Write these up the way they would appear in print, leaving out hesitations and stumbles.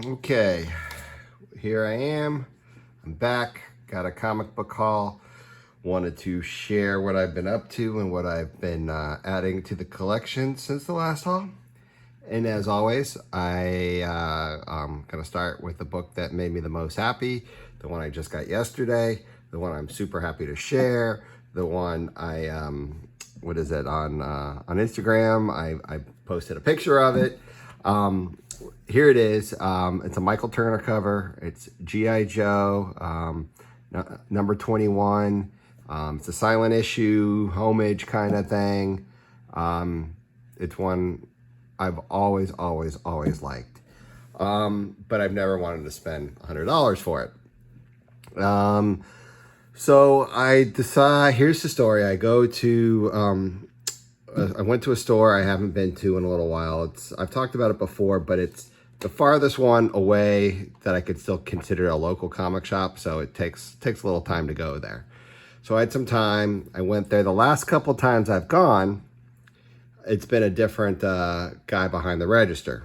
Okay, here I am. I'm back. Got a comic book haul. Wanted to share what I've been up to and what I've been adding to the collection since the last haul. And as always, I'm going to start with the book that made me the most happy, the one I just got yesterday, the one I'm super happy to share, the one what is it, on Instagram. I posted a picture of it. Here it is. It's a Michael Turner cover. It's G.I. Joe, number 21. It's a silent issue, homage kind of thing. It's one I've always liked. But I've never wanted to spend $100 for it. So I decide, here's the story. I went to a store I haven't been to in a little while. I've talked about it before, but it's the farthest one away that I could still consider a local comic shop. So it takes a little time to go there. So I had some time. I went there. The last couple times I've gone, it's been a different guy behind the register.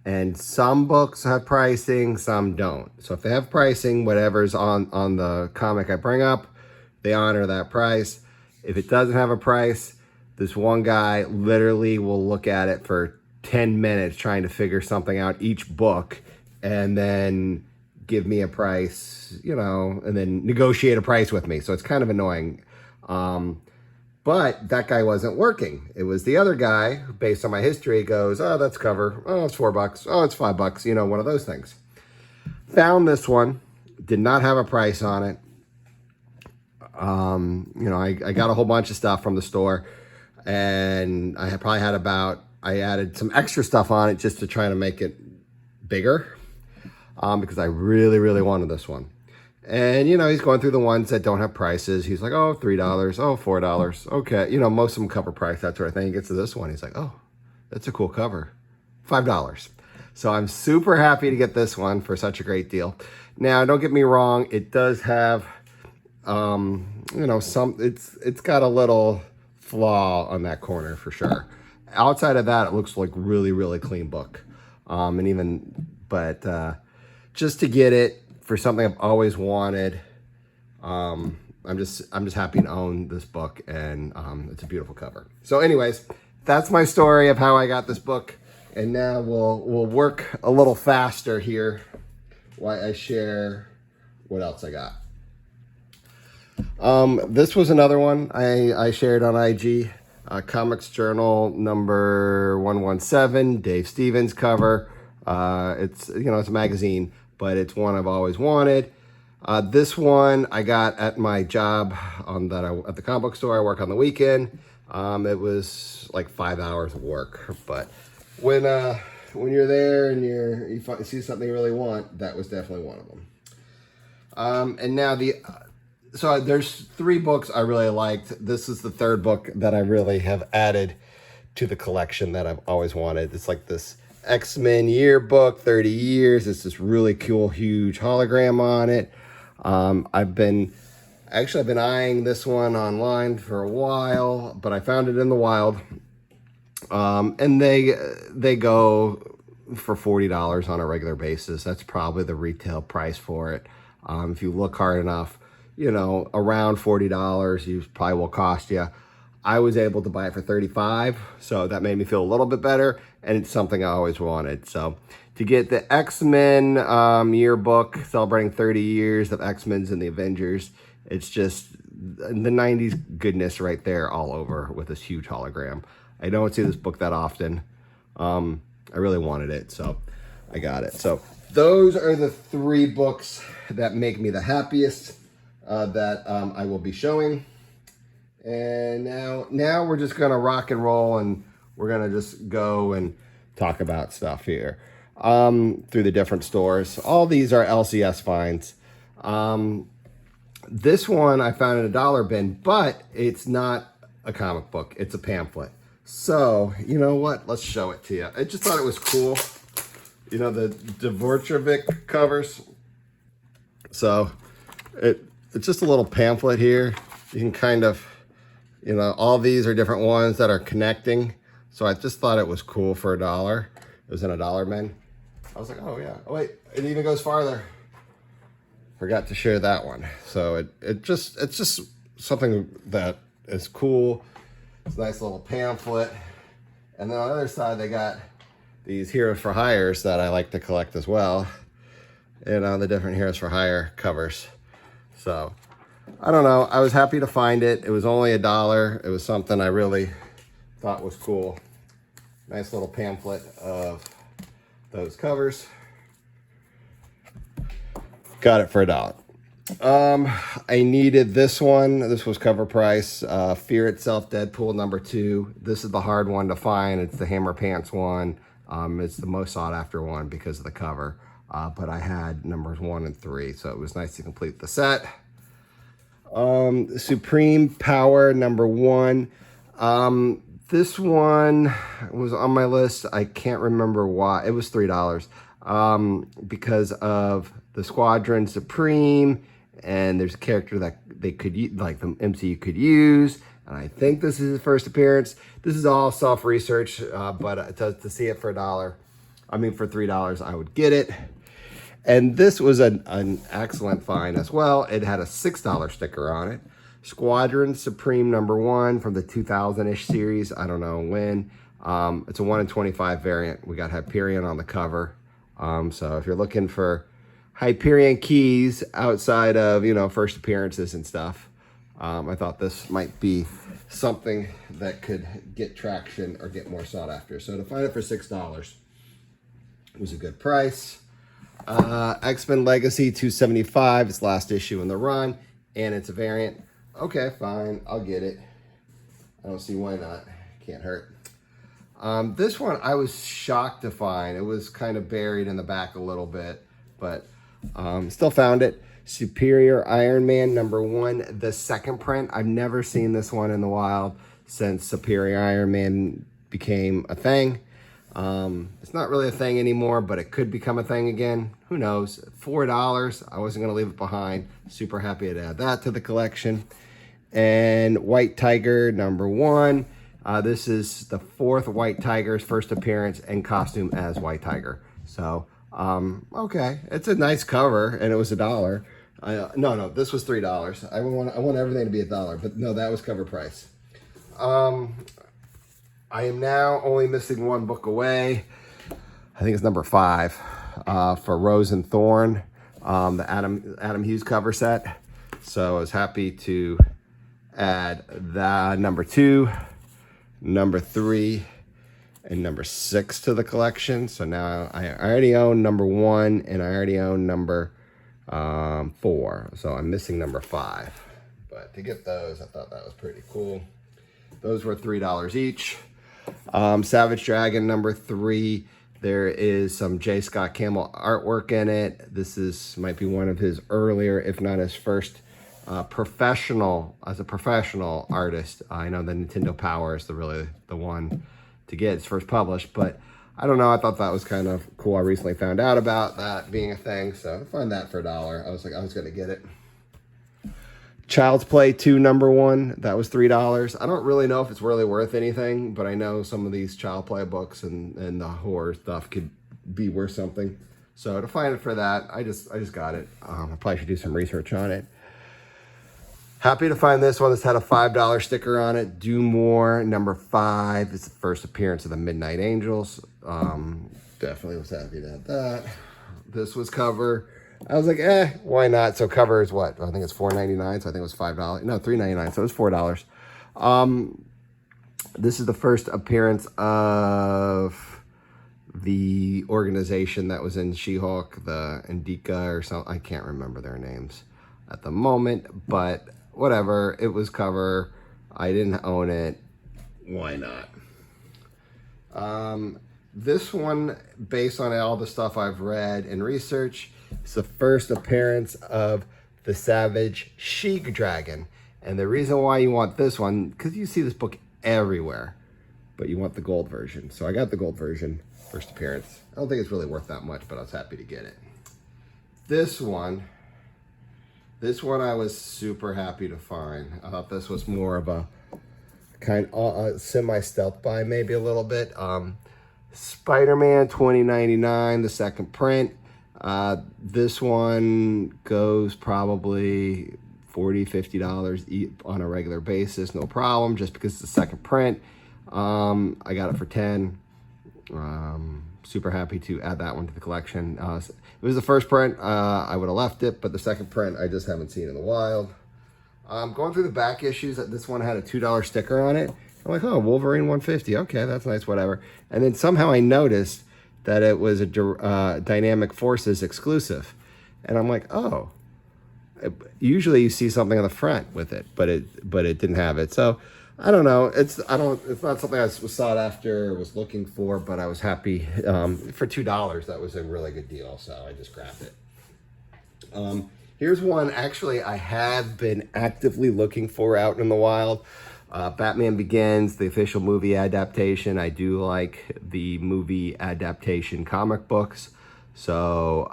And some books have pricing, some don't. So if they have pricing, whatever's on the comic I bring up, they honor that price. If it doesn't have a price, this one guy literally will look at it for 10 minutes trying to figure something out each book and then give me a price, and then negotiate a price with me. So it's kind of annoying. But that guy wasn't working. It was the other guy who, based on my history, goes, oh, that's cover. Oh, it's $4. Oh, it's $5. One of those things. Found this one. Did not have a price on it. I got a whole bunch of stuff from the store. And I added some extra stuff on it just to try to make it bigger. Because I really, really wanted this one. And, he's going through the ones that don't have prices. He's like, oh, $3, oh, $4. Okay. Most of them cover price, that sort of thing. He gets to this one. He's like, oh, that's a cool cover. $5. So I'm super happy to get this one for such a great deal. Now, don't get me wrong. It does have, it's got a little flaw on that corner for sure. Outside of that, it looks like really, really clean book. Just to get it, for something I've always wanted. I'm just happy to own this book, and it's a beautiful cover. So anyways, that's my story of how I got this book. And now we'll work a little faster here while I share what else I got. This was another one I shared on IG. Comics Journal number 117, Dave Stevens cover. It's a magazine, but it's one I've always wanted. This one I got at my job at the comic book store. I work on the weekend. It was like 5 hours of work, but when you're there and you see something you really want, that was definitely one of them. And now so there's 3 books I really liked. This is the 3rd book that I really have added to the collection that I've always wanted. It's like this X-Men yearbook, 30 years. It's this really cool, huge hologram on it. I've been eyeing this one online for a while, but I found it in the wild. And they go for $40 on a regular basis. That's probably the retail price for it. If you look hard enough, around $40, you probably will cost you. I was able to buy it for $35, so that made me feel a little bit better, and it's something I always wanted. So to get the X-Men yearbook celebrating 30 years of X-Men's and the Avengers, it's just the 90s goodness right there all over with this huge hologram. I don't see this book that often. I really wanted it, so I got it. So those are the 3 books that make me the happiest that I will be showing. And now we're just going to rock and roll, and we're going to just go and talk about stuff here through the different stores. All these are LCS finds. This one I found in a dollar bin, but it's not a comic book. It's a pamphlet. So, you know what? Let's show it to you. I just thought it was cool. The Dvorak covers. So it's just a little pamphlet here. You can kind of, all these are different ones that are connecting. So I just thought it was cool for $1. It was in a dollar bin. I was like, oh yeah. Oh wait, it even goes farther. Forgot to share that one. So it's just something that is cool. It's a nice little pamphlet. And then on the other side, they got these Heroes for Hires that I like to collect as well. And on the different Heroes for Hire covers. So I don't know. I was happy to find it. It was only $1. It was something I really thought was cool. Nice little pamphlet of those covers. Got it for $1. I needed this one. This was cover price. Fear Itself, Deadpool #2. This is the hard one to find. It's the Hammer Pants one. It's the most sought after one because of the cover. But I had numbers 1 and 3, so it was nice to complete the set. Supreme Power #1. This one was on my list. I can't remember why. It was $3 because of the Squadron Supreme, and there's a character that they could use, like the MCU could use, and I think this is his first appearance. This is all self-research, but to see it for for $3, I would get it. And this was an excellent find as well. It had a $6 sticker on it. Squadron Supreme #1 from the 2000-ish series. I don't know when. It's a 1 in 25 variant. We got Hyperion on the cover. So if you're looking for Hyperion keys outside of, first appearances and stuff, I thought this might be something that could get traction or get more sought after. So to find it for $6 was a good price. X-Men Legacy 275. It's last issue in the run, and it's a variant. Okay, fine, I'll get it. I don't see why not. Can't hurt. This one I was shocked to find. It was kind of buried in the back a little bit, but still found it. Superior Iron Man #1, the second print. I've never seen this one in the wild since Superior Iron Man became a thing. It's not really a thing anymore, but it could become a thing again. Who knows? $4. I wasn't going to leave it behind. Super happy to add that to the collection. And White Tiger #1. This is the 4th White Tiger's first appearance and costume as White Tiger. So, okay. It's a nice cover, and it was $1. No, this was $3. I want everything to be $1, but no, that was cover price. I am now only missing one book away. I think it's #5 for Rose and Thorn, the Adam Hughes cover set. So I was happy to add that #2, #3, and #6 to the collection. So now I already own #1 and I already own #4. So I'm missing #5. But to get those, I thought that was pretty cool. Those were $3 each. Savage Dragon #3. There is some J. Scott Campbell artwork in it. This might be one of his earlier, if not his first, professional artist. I know the Nintendo Power is the one to get. It's first published, but I don't know. I thought that was kind of cool. I recently found out about that being a thing, so I found that for $1. I was like, I was gonna get it. Child's Play 2 #1, that was $3. I don't really know if it's really worth anything, but I know some of these Child Play books and the horror stuff could be worth something. So to find it for that, I just got it. I probably should do some research on it. Happy to find this one. This had a $5 sticker on it. Do More #5. It's the first appearance of the Midnight Angels. Definitely was happy to have that. This was cover. I was like, why not? So cover is what? I think it's $4.99, so I think it was $5. No, $3.99, so it was $4. This is the first appearance of the organization that was in She-Hulk, the Indica or something. I can't remember their names at the moment, but whatever. It was cover. I didn't own it. Why not? This one, based on all the stuff I've read and researched, it's the first appearance of the Savage She-Dragon. And the reason why you want this one, because you see this book everywhere, but you want the gold version. So I got the gold version, first appearance. I don't think it's really worth that much, but I was happy to get it. This one I was super happy to find. I thought this was more of a kind of semi-stealth buy, maybe a little bit. Spider-Man 2099, the second print. This one goes probably $40-$50 on a regular basis, no problem, just because it's the second print. I got it for 10. Super happy to add that one to the collection. It was the first print, I would have left it, but the second print I just haven't seen in the wild. Going through the back issues, this one had a $2 sticker on it. I'm like, oh, Wolverine 150. Okay, that's nice, whatever. And then somehow I noticed that it was a Dynamic Forces exclusive. And I'm like, oh. Usually you see something on the front with it, but it didn't have it. So I don't know. It's not something I was sought after, was looking for, but I was happy for $2. That was a really good deal, so I just grabbed it. Here's one actually I have been actively looking for out in the wild. Batman Begins, the official movie adaptation. I do like the movie adaptation comic books. So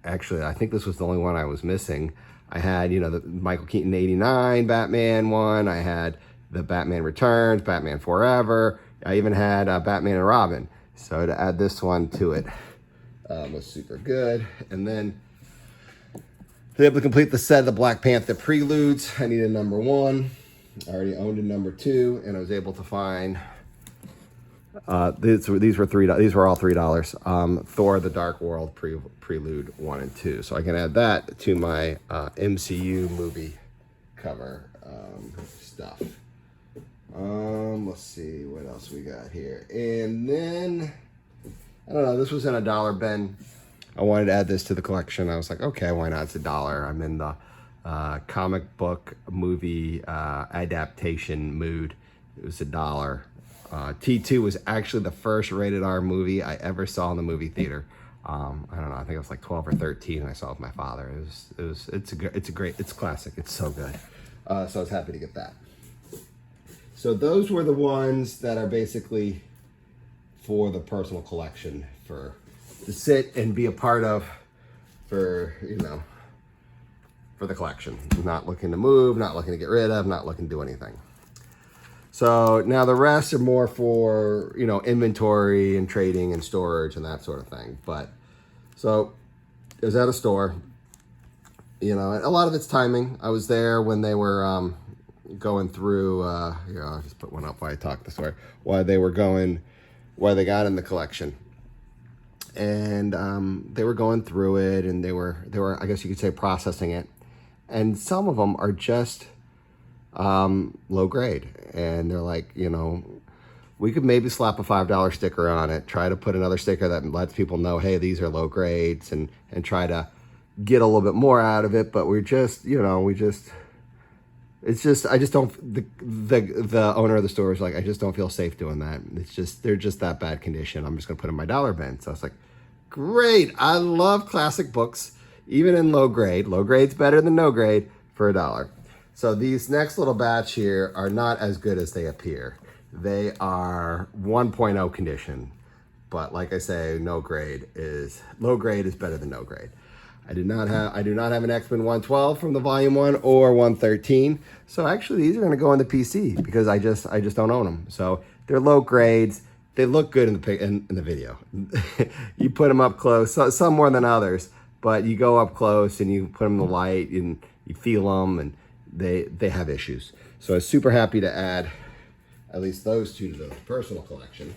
actually, I think this was the only one I was missing. I had, the Michael Keaton 89 Batman one. I had the Batman Returns, Batman Forever. I even had Batman and Robin. So to add this one to it was super good. And then to be able to complete the set of the Black Panther Preludes, I needed number 1. I already owned a number 2, and I was able to find these were $3. These were all $3. Thor: The Dark World Prelude 1 and 2. So I can add that to my MCU movie cover stuff. Let's see what else we got here. And then I don't know. This was in a dollar bin. I wanted to add this to the collection. I was like, okay, why not? It's $1. I'm in the comic book movie adaptation mood. It was $1. T2 was actually the first rated R movie I ever saw in the movie theater. I don't know. I think it was like 12 or 13. And I saw it with my father. It's classic. It's so good. So I was happy to get that. So those were the ones that are basically for the personal collection, to sit and be a part of, for the collection. Not looking to move, not looking to get rid of, not looking to do anything. So now the rest are more for, inventory and trading and storage and that sort of thing. But so it was at a store, a lot of it's timing. I was there when they were going through, I'll just put one up while I talk the story, why they got in the collection. And they were going through it, and they were, I guess you could say, processing it. And some of them are just low grade. And they're like, we could maybe slap a $5 sticker on it, try to put another sticker that lets people know, hey, these are low grades, and try to get a little bit more out of it. But I just don't, the owner of the store is like, I just don't feel safe doing that. They're just that bad condition. I'm just going to put in my dollar bin. So I was like, great. I love classic books, even in low grade. Low grade's better than no grade for $1. So these next little batch here are not as good as they appear. They are 1.0 condition. But like I say, low grade is better than no grade. I do not have an X-Men 112 from the volume 1 or 113. So actually these are going to go in the PC because I just don't own them. So they're low grades. They look good in the video. You put them up close, some more than others, but you go up close and you put them in the light and you feel them, and they have issues. So I was super happy to add at least those two to the personal collection.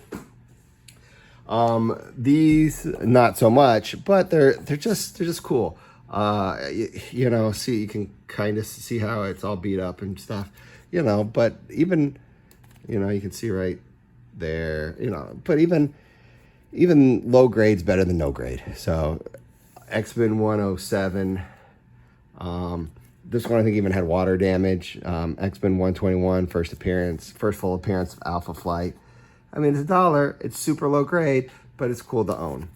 These not so much, but they're just cool. See, you can kind of see how it's all beat up and stuff, but even, you can see right there, but even low grade's better than no grade. So X-Men 107, this one I think even had water damage. X-Men 121, first full appearance of Alpha Flight. I mean, it's $1. It's super low grade, but it's cool to own.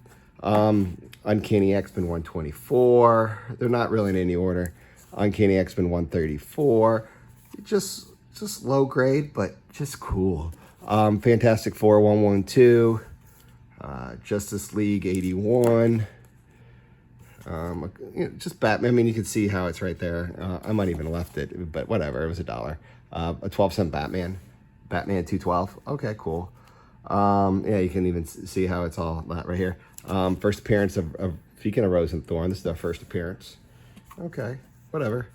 Uncanny X-Men 124. They're not really in any order. Uncanny X-Men 134. Just low grade, but just cool. Fantastic Four 112. Justice League 81. Just Batman. I mean, you can see how it's right there. I might even have left it, but whatever. It was $1. A 12-cent Batman. Batman 212. Okay, cool. Yeah, you can even see how it's all that right here. First appearance of Fekin of Rose and Thorn. This is their first appearance. Okay, whatever.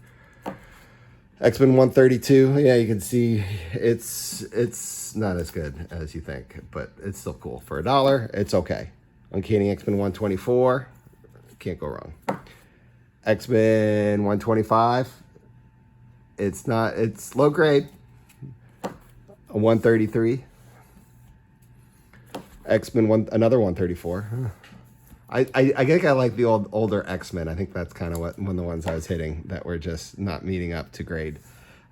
X-Men 132. Yeah, you can see it's not as good as you think, but it's still cool. For $1, it's okay. Uncanny X-Men 124. Can't go wrong. X-Men 125. It's low grade. A 133. X-Men another 134. I think I like the older X-Men. I think that's kind of one of the ones I was hitting that were just not meeting up to grade.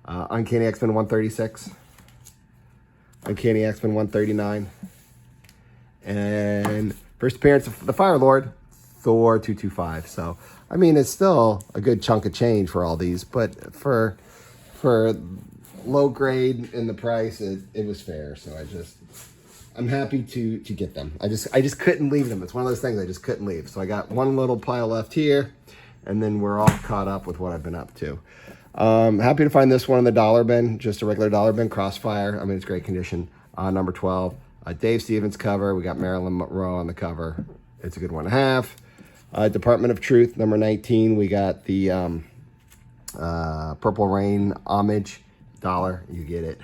Uncanny X-Men 136. Uncanny X-Men 139. And first appearance of the Fire Lord, Thor 225. So, I mean, it's still a good chunk of change for all these, but for low grade in the price, it was fair. So I'm happy to get them. I just couldn't leave them. It's one of those things I just couldn't leave. So I got one little pile left here, and then we're all caught up with what I've been up to. Happy to find this one in the dollar bin, just a regular dollar bin, Crossfire. I mean, it's great condition. Number 12, Dave Stevens cover. We got Marilyn Monroe on the cover. It's a good one to have. Department of Truth, number 19. We got the Purple Rain homage, $1. You get it.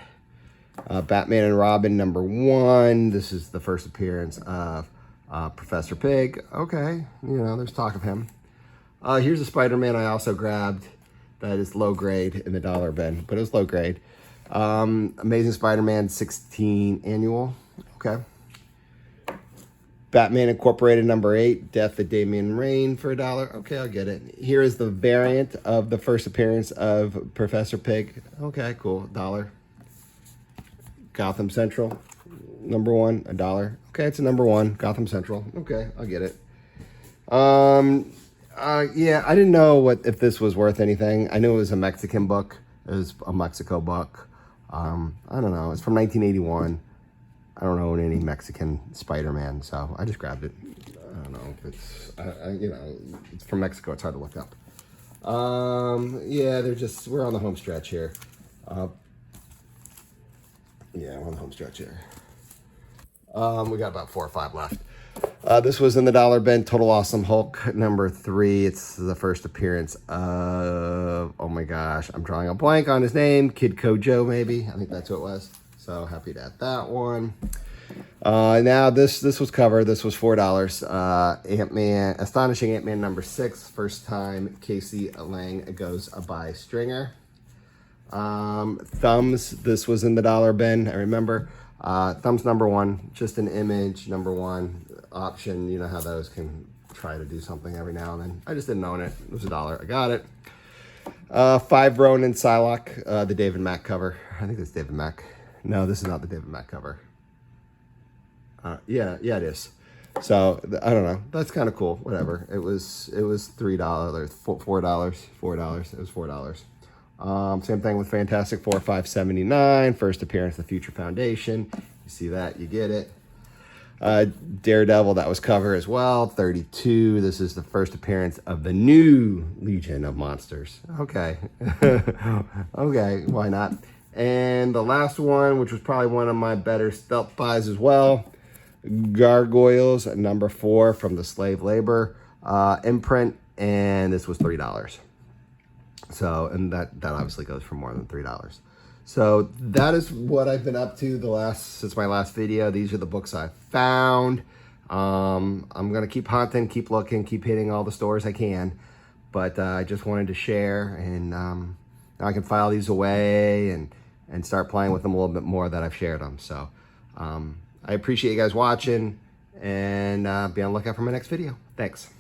Batman and Robin, number 1. This is the first appearance of Professor Pig. Okay, there's talk of him. Here's a Spider-Man I also grabbed that is low grade in the dollar bin, but it was low grade. Amazing Spider-Man 16 annual. Okay. Batman Incorporated, number 8, Death of Damian Wayne for $1. Okay, I'll get it. Here is the variant of the first appearance of Professor Pig. Okay, cool, $1. Gotham Central, number 1, $1. Okay, it's a number 1, Gotham Central. Okay, I'll get it. Yeah, I didn't know if this was worth anything. I knew it was a Mexican book. It was a Mexico book. I don't know. It's from 1981. I don't own any Mexican Spider-Man, so I just grabbed it. I don't know. It's from Mexico. It's hard to look up. Yeah, we're on the home stretch here. Yeah, we're on the home stretch here. We got about 4 or 5 left. This was in the dollar bin. Total Awesome Hulk, number 3. It's the first appearance of, oh my gosh, I'm drawing a blank on his name. Kid Kojo, maybe. I think that's who it was. So happy to have that one. Now this was covered. This was $4. Ant-Man, Astonishing Ant-Man number 6. First time Casey Lang goes by Stringer. Thumbs, this was in the dollar bin. I remember. Thumbs number 1, just an image, number 1 option. You know how those can try to do something every now and then. I just didn't own it. It was $1. I got it. 5 Ronin Psylocke, the David Mack cover. I think that's David Mack. No, this is not the David Mack cover. Yeah, it is. So I don't know. That's kind of cool. Whatever. It was $3, $4. It was $4. Same thing with Fantastic Four, $5.79. First appearance of the Future Foundation. You see that, you get it. Daredevil, that was cover as well, $32. This is the first appearance of the new Legion of Monsters. Okay. Okay, why not? And the last one, which was probably one of my better stealth buys as well, Gargoyles, number 4 from the Slave Labor imprint, and this was $3. So, and that obviously goes for more than $3. So that is what I've been up to since my last video. These are the books I found. I'm gonna keep hunting, keep looking, keep hitting all the stores I can. But I just wanted to share, and now I can file these away and start playing with them a little bit more that I've shared them. So I appreciate you guys watching, and be on the lookout for my next video. Thanks.